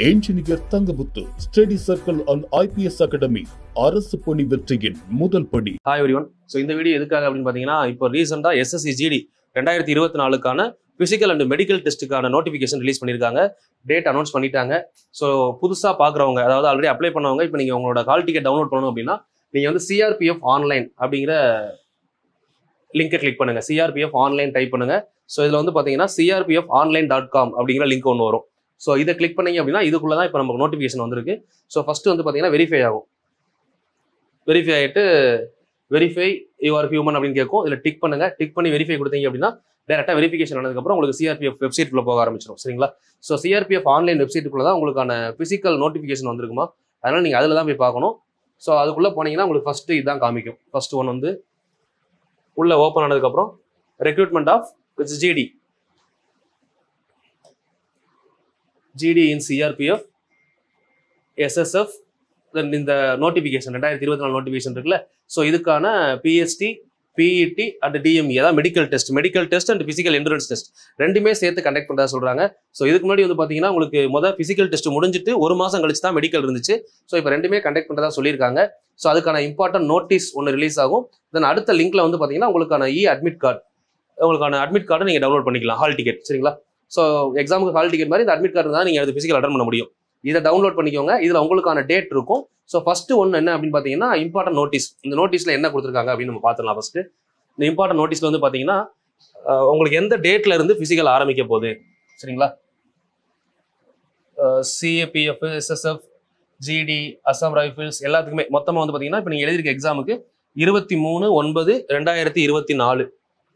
Engineer Thangamuthu study circle and IPS academy அரசு பணி வெற்றியின் முதல் படி. Hi everyone. ஸோ இந்த வீடியோ எதுக்காக அப்படின்னு பார்த்தீங்கன்னா, இப்போ ரீசெண்டாக எஸ்எஸ்சி ஜிடி 2024க்கான பிசிக்கல் அண்ட் மெடிக்கல் டெஸ்ட்டுக்கான நோட்டிஃபிகேஷன் ரிலீஸ் பண்ணியிருக்காங்க. டேட் அனௌன்ஸ் பண்ணிட்டாங்க. ஸோ புதுசாக பார்க்குறவங்க, அதாவது ஆல்ரெடி அப்ளை பண்ணவங்க, இப்போ நீங்கள் உங்களோட ஹால் டிக்கெட் டவுன்லோட் பண்ணணும் அப்படின்னா நீங்கள் வந்து சிஆர்பிஎஃப் ஆன்லைன் அப்படிங்கிற லிங்கை கிளிக் பண்ணுங்கள். சிஆர்பிஎஃப் ஆன்லைன் டைப் பண்ணுங்கள். ஸோ இதில் வந்து பார்த்தீங்கன்னா crpfonline.com அப்படிங்கிற லிங்க் ஒன்று வரும். ஸோ இதை கிளிக் பண்ணீங்க அப்படின்னா இதுக்குள்ளே தான் இப்போ நமக்கு நோட்டிஃபிகேஷன் வந்திருக்கு. ஸோ ஃபஸ்ட்டு வந்து பார்த்தீங்கன்னா வெரிஃபை ஆகும். வெரிஃபை ஆகிட்டு வெரிஃபை யுவர் ஹியூமன் அப்படின்னு கேட்கும். இதில் டிக் பண்ணுங்கள். டிக் பண்ணி வெரிஃபை கொடுத்தீங்க அப்படின்னா டேரெக்டாக வெரிஃபிகேஷன் ஆனதுக்கப்புறம் உங்களுக்கு சிஆர்பிஎஃப் வெப்சைட்குள்ளே போக ஆரம்பிச்சிடும். சரிங்களா? ஸோ சிஆர்பிஎஃப் ஆன்லைன் வெப்சைட்டுக்குள்ளே தான் உங்களுக்கான ஃபிசிக்கல் நோட்டிஃபிகேஷன் வந்திருக்குமா, அதனால் நீங்கள் அதில் தான் போய் பார்க்கணும். ஸோ அதுக்குள்ளே போனீங்கன்னா உங்களுக்கு ஃபஸ்ட்டு இதுதான் காமிக்கும். ஃபர்ஸ்ட் ஒன் வந்து உள்ளே ஓப்பன் ஆனதுக்கப்புறம் recruitment of GD in CRPF SSF இந்த நோட்டிஃபிகேஷன் 2024 நோட்டிஃபிகேஷன் இருக்குல்ல. ஸோ இதுக்கான பிஎஸ்டி பிஇடி அண்ட் டிஎம்இ, அதாவது medical test and physical endurance test ரெண்டுமே சேர்த்து கண்டக்ட் பண்ணுறதா சொல்கிறாங்க. ஸோ இதுக்கு முன்னாடி வந்து பார்த்தீங்கன்னா உங்களுக்கு பிசிக்கல் டெஸ்ட் முடிஞ்சிட்டு ஒரு மாதம் கழிச்சு தான் மெடிக்கல் இருந்துச்சு. ஸோ இப்போ ரெண்டுமே கண்டக்ட் பண்ணுறதா சொல்லியிருக்காங்க. ஸோ அதுக்கான இம்பார்ட்டன்ட் நோட்டீஸ் ஒன்று ரிலீஸ் ஆகும். தென் அடுத்த லிங்க்ல வந்து பார்த்தீங்கன்னா உங்களுக்கான அட்மிட் கார்டை நீங்கள் டவுன்லோட் பண்ணிக்கலாம், ஹால் டிக்கெட். சரிங்களா? ஸோ எக்ஸாமுக்கு ஹால் டிக்கெட் மாதிரி இந்த அட்மிட் கார்டு தான் நீங்கள் அது பிசிக்கல் அட்டன் பண்ண முடியும். இதை டவுன்லோட் பண்ணிக்கோங்க. இதில் உங்களுக்கான டேட் இருக்கும். ஸோ ஃபர்ஸ்ட் ஒன்று என்ன அப்படின்னு பார்த்தீங்கன்னா இம்பார்ட்டன்ட் நோட்டீஸ். இந்த நோட்டீஸில் என்ன கொடுத்துருக்காங்க அப்படின்னு நம்ம பார்த்துக்கலாம். ஃபர்ஸ்ட் இந்த இம்பார்ட்டன்ட் நோட்டீஸ்ல வந்து பார்த்தீங்கன்னா உங்களுக்கு எந்த டேட்ல இருந்து பிசிக்கல் ஆரம்பிக்க போகுது. சரிங்களா? CAPF, SSF, GD, Assam rifles எல்லாத்துக்குமே மொத்தமாக வந்து பார்த்தீங்கன்னா இப்போ நீங்கள் எழுதியிருக்க எக்ஸாமுக்கு 23/9/2024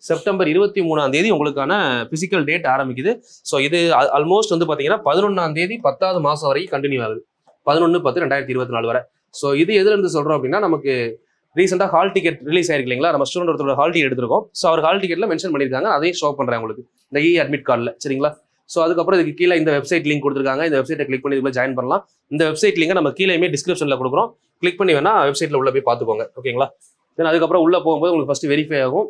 செப்டம்பர் 23 உங்களுக்கான பிசிக்கல் டேட் ஆரம்பிக்குது. ஸோ இது ஆல்மோஸ்ட் வந்து பார்த்தீங்கன்னா 11 10வது மாதம் வரைக்கும் கண்டினியூ ஆகுது. 11/10/2024 வரை. ஸோ இது எதுல இருந்து சொல்றோம் அப்படின்னா, நமக்கு ரீசெண்டாக ஹால் டிக்கெட் ரிலீஸ் ஆயிருக்கு இல்லைங்களா? நம்ம ஸ்டூடெண்ட் ஒருத்தரோட ஹால் டிக்கெட் எடுத்திருக்கோம். ஸோ அவர் ஹால் டிக்கெட்ல மென்ஷன் பண்ணியிருக்காங்க. அதையும் ஷோ பண்றேன் உங்களுக்கு இந்த அட்மிட் கார்டில். சரிங்களா? ஸோ அதுக்கப்புறம் இதுக்கு கீழே இந்த வெப்சைட் லிங்க் கொடுத்துருக்காங்க. இந்த வெப்சைட்டை கிளிக் பண்ணி இதுக்குள்ள ஜாயின் பண்ணலாம். இந்த வெப்சைட் லிங்கை நம்ம கீழேயுமே டிஸ்கிரிப்ஷனில் கொடுக்குறோம். கிளிக் பண்ணி வேணா வெப்சைட்ல உள்ள போய் பார்த்துக்கோங்க. ஓகேங்களா? தென் அதுக்கப்புறம் உள்ள போகும்போது உங்களுக்கு ஃபர்ஸ்ட் வெரிஃபை ஆகும்.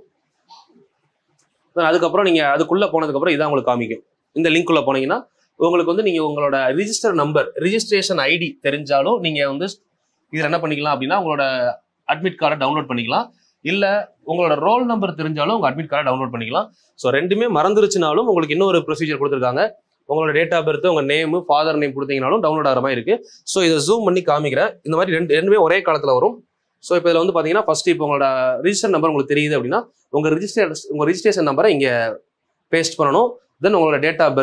அதுக்கப்புறம் நீங்க அதுக்குள்ள போனதுக்கப்புறம் இதான் உங்களுக்கு காமிக்கும். இந்த லிங்க் உள்ள போனீங்கன்னா உங்களுக்கு வந்து நீங்க உங்களோட ரிஜிஸ்டர் நம்பர், ரிஜிஸ்ட்ரேஷன் ஐடி தெரிஞ்சாலும் நீங்க வந்து இதில் என்ன பண்ணிக்கலாம் அப்படின்னா உங்களோட அட்மிட் கார்டை டவுன்லோட் பண்ணிக்கலாம். இல்ல உங்களோட ரோல் நம்பர் தெரிஞ்சாலும் உங்க அட்மிட் கார்டை டவுன்லோட் பண்ணிக்கலாம். ஸோ ரெண்டுமே மறந்துருச்சுனாலும் உங்களுக்கு இன்னொரு ப்ரொசீஜர் கொடுத்துருக்காங்க. உங்களோட டேட் ஆஃப் பர்த், உங்க நேம், ஃபாதர் நேம் கொடுத்தீங்கனாலும் டவுன்லோட் ஆகிற மாதிரி இருக்கு. ஸோ இதை ஜூம் பண்ணி காமிக்கிறேன். இந்த மாதிரி ரெண்டுமே ஒரே காலத்துல வரும். ஸோ இப்போ இதில் வந்து பார்த்தீங்கன்னா ஃபர்ஸ்ட் இப்போ உங்களோட ரிஜிஸ்டர் நம்பர் உங்களுக்கு தெரியுது அப்படின்னா உங்க ரிஜிஸ்ட்ரேஷன் நம்பரை இங்க பேஸ்ட் பண்ணணும். தென் உங்களோட டேட் ஆஃப்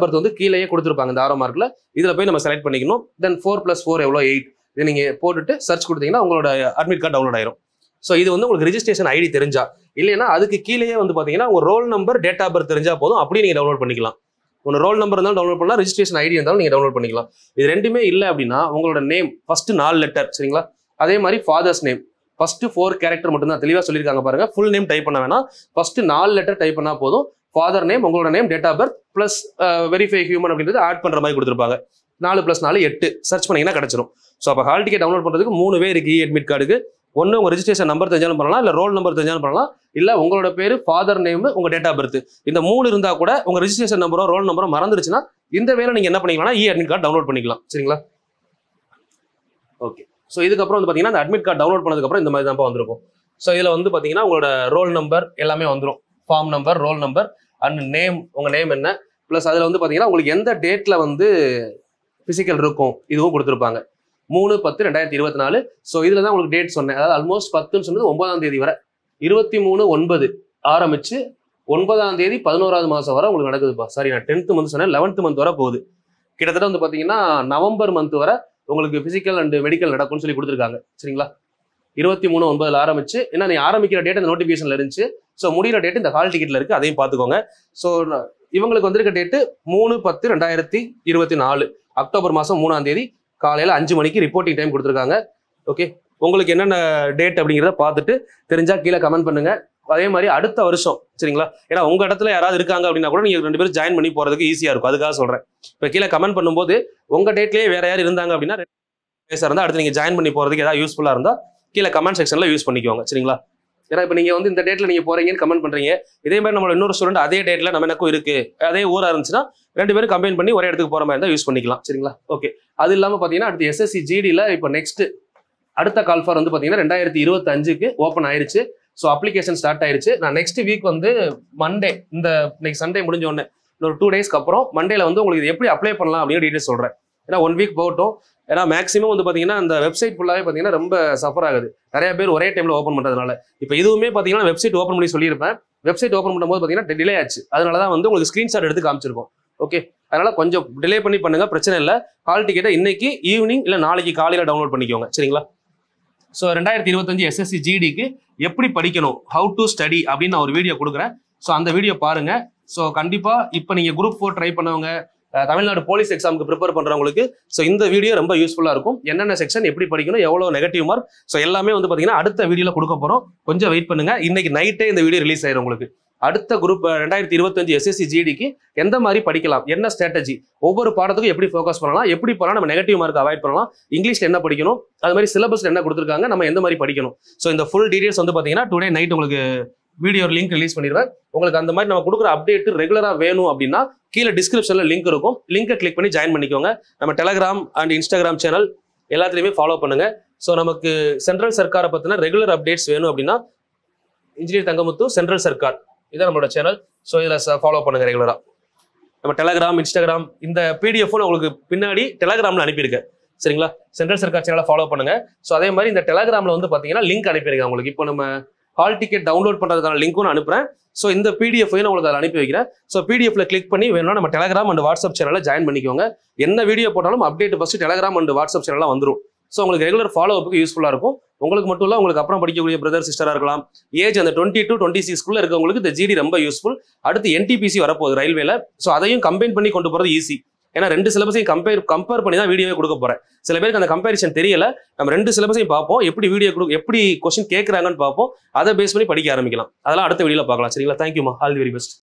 பர்த் வந்து கீழேயே கொடுத்துருப்பாங்க இந்த ஆரோ மார்க்ல. இதில் போய் நம்ம செலக்ட் பண்ணிக்கணும். தென் 4+4 எவ்வளோ 8 இதை நீங்க போட்டுட்டு சர்ச் கொடுத்தீங்கன்னா உங்களோட அட்மிட் கார்டு டவுன்லோட் ஆயிரும். ஸோ இது வந்து உங்களுக்கு ரிஜிஸ்ட்ரேஷன் ஐடி தெரிஞ்சா, இல்லைன்னா அதுக்கு கீழேயே வந்து பார்த்தீங்கன்னா உங்க roll number, date of birth தெரிஞ்சா போதும். அப்படியே நீங்க டவுன்லோட் பண்ணிக்கலாம். உங்க ரோல் நம்பர் இருந்தாலும் டவுன்லோட் பண்ணலாம், ரிஜிஸ்ட்ரேஷன் ஐடி இருந்தாலும் நீங்க டவுன்லோட் பண்ணிக்கலாம். இது ரெண்டுமே இல்லை அப்படின்னா உங்களோட நேம் ஃபர்ஸ்ட் 4 லெட்டர். சரிங்களா? அதே மாதிரி ஃபாதர்ஸ் நேம் ஃபர்ஸ்ட் 4 கேரக்டர் மட்டும் தான் தெளிவாக சொல்லியிருக்காங்க பாருங்க. ஃபுல் நேம் டைப் பண்ண வேணாம். ஃபர்ஸ்ட் 4 லெட்டர் டைப் பண்ணா போதும். ஃபாதர் நேம், உங்களோட name, date of birth plus verify human அப்படின்றது ஆட் பண்ற மாதிரி கொடுத்துருப்பாங்க. 4+4 8 சர்ச் பண்ணீங்கன்னா கிடைச்சிரும். ஸோ அப்போ ஹால் டிக்கெட் டவுன்லோட் பண்றதுக்கு 3 வே இருக்கு அட்மிட் கார்டுக்கு. ஒன்று உங்க ரெஜிஸ்ட்ரேஷன் நம்பர் தெரிஞ்சாலும் பண்ணலாம், இல்லை ரோல் நம்பர் தெரிஞ்சாலும் பண்ணலாம், இல்லை உங்களோட பேரு, ஃபாதர் நேம், உங்க டேட் ஆஃப் பர்த் இந்த 3 இருந்தா கூட உங்க ரெஜிஸ்ட்ரேஷன் நம்பரோ ரோல் நம்பரோ மறந்துருச்சுன்னா இந்த வேலை நீங்க என்ன பண்ணிக்கலாம், அட்மிட் கார்டு டவுன்லோட் பண்ணிக்கலாம். சரிங்களா? ஓகே. ஸோ இதுக்கப்புறம் வந்து பார்த்தீங்கன்னா அந்த அட்மிட் கார்டு டவுன்லோட் பண்ணதுக்கப்புறம் இந்த மாதிரி தான் வந்திருக்கும். ஸோ இதில் வந்து பார்த்தீங்கன்னா உங்களோட ரோல் நம்பர் எல்லாமே வந்துடும். Form number, roll number and name, உங்கள் நேம் என்ன, ப்ளஸ் அதில் வந்து பார்த்தீங்கன்னா உங்களுக்கு எந்த டேட்டில் வந்து ஃபிசிக்கல் இருக்கும் இதுவும் கொடுத்துருப்பாங்க. 3/10/2024. ஸோ இதில் தான் உங்களுக்கு டேட் சொன்னேன். அதாவது ஆல்மோஸ்ட் 10ன்னு சொன்னது 9ஆம் தேதி வரை, 23/9 ஆரம்பிச்சு 9ஆம் தேதி 11வது மாதம் வரை உங்களுக்கு நடக்குதுப்பா. சாரி, நான் 10th மந்த் சொன்னேன், 11th மந்த் வரை போகுது. கிட்டத்தட்ட வந்து பார்த்தீங்கன்னா நவம்பர் மந்த் வரை உங்களுக்கு பிசிக்கல் அண்ட் மெடிக்கல் நடக்கும்னு சொல்லி கொடுத்துருக்காங்க. சரிங்களா? 23/9 ஆரம்பிச்சு, ஏன்னா நீ ஆரம்பிக்கிற டேட் இந்த நோட்டிஃபிகேஷன்ல இருந்துச்சு. ஸோ முடிகிற டேட் இந்த ஹால் டிக்கெட்ல இருக்கு, அதையும் பார்த்துக்கோங்க. ஸோ இவங்களுக்கு வந்திருக்க டேட்டு 3/10/2024 அக்டோபர் மாதம் 3ஆம் தேதி காலையில் 5 மணிக்கு ரிப்போர்ட்டிங் டைம் கொடுத்துருக்காங்க. ஓகே, உங்களுக்கு என்னென்ன டேட் அப்படிங்கிறத பார்த்துட்டு தெரிஞ்சா கீழே கமெண்ட் பண்ணுங்க. அதே மாதிரி அடுத்த வருஷம், சரிங்களா? ஏன்னா உங்க இடத்துல யாராவது இருக்காங்க அப்படின்னா கூட நீங்க 2 பேரும் ஜாயின் பண்ணி போறதுக்கு ஈஸியா இருக்கும். அதுக்காக சொல்றேன். இப்போ கீழே கமெண்ட் பண்ணும்போது உங்க டேட்லயே வேற யாரும் இருந்தாங்க அப்படின்னா பேச இருந்தா அடுத்து நீங்க ஜாயின் பண்ணி போறதுக்கு ஏதாவது யூஸ்ஃபுல்லா இருந்தா கீழே கமெண்ட் செக்ஷன்ல யூஸ் பண்ணிக்கோங்க. சரிங்களா? ஏன்னா இப்போ நீங்கள் வந்து இந்த டேட்டில் நீங்கள் போகிறீங்கன்னு கமெண்ட் பண்ணுறீங்க. இதே மாதிரி நம்மளோட இன்னொரு ஸ்டூடெண்ட் அதே டேட்டில் நம்ம எனக்கும் இருக்குது, அதே ஊராக இருந்துச்சுன்னா 2 பேரும் கம்பைன் பண்ணி ஒரே இடத்துக்கு போகிற மாதிரி இருந்தால் யூஸ் பண்ணிக்கலாம். சரிங்களா? ஓகே. அது இல்லாமல் பார்த்தீங்கன்னா அடுத்து SSC GDயில் இப்போ நெக்ஸ்ட் அடுத்த கால் ஃபார் வந்து பார்த்தீங்கன்னா 2025க்கு ஓப்பன் ஆயிருச்சு. ஸோ அப்ளிகேஷன் ஸ்டார்ட் ஆயிருச்சு. நான் நெக்ஸ்ட் வீக் வந்து மண்டே, இந்த நெக்ஸ்ட் சண்டே முடிஞ்ச உடனே ஒரு 2 டேஸ்க்கு அப்புறம் மண்டேல வந்து உங்களுக்கு இது எப்படி அப்ளை பண்ணலாம் அப்படின்னு டீட்டெயில்ஸ் சொல்கிறேன். ஏன்னா 1 வீக் போகட்டும். ஏன்னா மேக்ஸிமம் வந்து பார்த்தீங்கன்னா அந்த வெப்சைட் ஃபுல்லாகவே பார்த்தீங்கன்னா ரொம்ப சஃபர் ஆகுது, நிறைய பேர் ஒரே டைமில் ஓப்பன் பண்ணுறதுனால. இப்போ இதுவுமே பார்த்தீங்கன்னா வெப்சைட் ஓப்பன் பண்ணி சொல்லியிருப்பேன். வெப்சைட் ஓப்பன் பண்ணும்போது பார்த்தீங்கன்னா டிலே ஆச்சு. அதனால தான் வந்து உங்களுக்கு ஸ்க்ரீன்ஷாட் எடுத்து காமிச்சிருக்கோம். ஓகே, அதனால கொஞ்சம் டிலே பண்ணி பண்ணுங்க, பிரச்சனை இல்லை. ஹால் டிக்கெட்டை இன்னைக்கு ஈவினிங் இல்லை நாளைக்கு காலையில் டவுன்லோட் பண்ணிக்கோங்க. சரிங்களா? ஸோ 2025 SSC GDக்கு எப்படி படிக்கணும், ஹவு டு ஸ்டடி அப்படின்னு நான் ஒரு வீடியோ கொடுக்குறேன். ஸோ அந்த வீடியோ பாருங்க. ஸோ கண்டிப்பாக இப்போ நீங்கள் Group 4 ட்ரை பண்ணவங்க, தமிழ்நாடு போலீஸ் எக்ஸாமுக்கு ப்ரிப்பேர் பண்ணுறவங்களுக்கு ஸோ இந்த வீடியோ ரொம்ப யூஸ்ஃபுல்லாக இருக்கும். என்னென்ன செக்ஷன் எப்படி படிக்கணும், எவ்வளோ நெகட்டிவ் மார்க், ஸோ எல்லாமே வந்து பார்த்தீங்கன்னா அடுத்த வீடியோவில் கொடுக்க போகிறோம். கொஞ்சம் வெயிட் பண்ணுங்க. இன்னைக்கு நைட்டே இந்த வீடியோ ரிலீஸ் ஆயிரும் உங்களுக்கு. அடுத்த குரூப் 2025 SSC GDக்கு எந்த மாதிரி படிக்கலாம், என்ன ஸ்ட்ராட்டஜி, ஒவ்வொரு பாடத்துக்கும் எப்படி ஃபோக்கஸ் பண்ணலாம், எப்படி பண்ணலாம், நம்ம நெகட்டிவ் மார்க் அவாய்ட் பண்ணலாம், இங்கிலீஷ்ல என்ன படிக்கணும், அது மாதிரி சிலபஸ்ல என்ன கொடுத்துருக்காங்க, நம்ம எந்த மாதிரி படிக்கணும். ஸோ இந்த ஃபுல் டீடைல்ஸ் வந்து பார்த்தீங்கன்னா டுடே நைட் உங்களுக்கு வீடியோ லிங்க் ரிலீஸ் பண்ணிடுவேன். உங்களுக்கு அந்த மாதிரி நம்ம கொடுக்குற அப்டேட் ரெகுலராக வேணும் அப்படின்னா கீழே டிஸ்கிரிப்ஷனில் லிங்க் இருக்கும். லிங்கை கிளிக் பண்ணி ஜாயின் பண்ணிக்கோங்க. நம்ம டெலகிராம் அண்ட் இன்ஸ்டாகிராம் சேனல் எல்லாத்துலேயுமே ஃபாலோ பண்ணுங்க. ஸோ நமக்கு சென்ட்ரல் சர்க்காரை பற்றின ரெகுலர் அப்டேட்ஸ் வேணும் அப்படின்னா இன்ஜினியர் தங்கமுத்து சென்ட்ரல் சர்க்கார் இதான் நம்மளோட சேனல். ஸோ இதில் ஃபாலோ பண்ணுங்க ரெகுலராக. நம்ம டெலகிராம், இன்ஸ்டாகிராம், இந்த PDF நான் உங்களுக்கு பின்னாடி டெலகிராமில் அனுப்பியிருக்கேன். சரிங்களா? சென்ட்ரல் சர்க்கார் சேனலை ஃபாலோ பண்ணுங்க. ஸோ அதே மாதிரி இந்த டெலகிராமில் வந்து பார்த்தீங்கன்னா லிங்க் அனுப்பியிருக்கேன் உங்களுக்கு. இப்போ நம்ம ஹால் டிக்கெட் டவுன்லோட் பண்ணுறதுக்கான லிங்க்கும் நான் அனுப்புறேன். ஸோ இந்த PDF-ஐயும் நான் உங்களுக்கு அதில் அனுப்பி வைக்கிறேன். ஸோ PDF-ல கிளிக் பண்ணி வேணும்னா நம்ம டெலகிராம் அண்ட் வாட்ஸ்அப் சேனலில் ஜாயின் பண்ணிக்கோங்க. என்ன வீடியோ போட்டாலும் update first Telegram and WhatsApp சேனலாக வந்துடும். ஸோ உங்களுக்கு ரெகுலர் ஃபாலோ அப்புக்கு யூஸ்ஃபுல்லாக இருக்கும். உங்களுக்கு மட்டும் இல்லை, உங்களுக்கு அப்புறம் படிக்கக்கூடிய பிரதர் சிஸ்டராக இருக்கலாம், ஏஜ் அந்த 20 to 26 இருக்கவங்களுக்கு இந்த GD ரொம்ப யூஸ்ஃபுல். அடுத்து NTPC வரப்போகுது ரயில்வேல. ஸோ அதையும் கம்பைன் பண்ணி கொண்டு போகிறது ஈஸி. ஏன்னா 2 சிலபஸையும் கம்பேர் பண்ணி தான் வீடியோவே கொடுக்க போகிறேன். சில பேருக்கு அந்த கம்பேரிசன் தெரியல. நம்ம 2 சிலபஸையும் பார்ப்போம், எப்படி வீடியோ எப்படி கொஸ்டின் கேட்குறாங்கன்னு பார்ப்போம். அதை பேஸ் பண்ணி படிக்க ஆரம்பிக்கலாம். அதெல்லாம் அடுத்த வீடியோவில் பார்க்கலாம். சரிங்களா? தேங்க்யூமா, ஆல் தி வெரி பெஸ்ட்.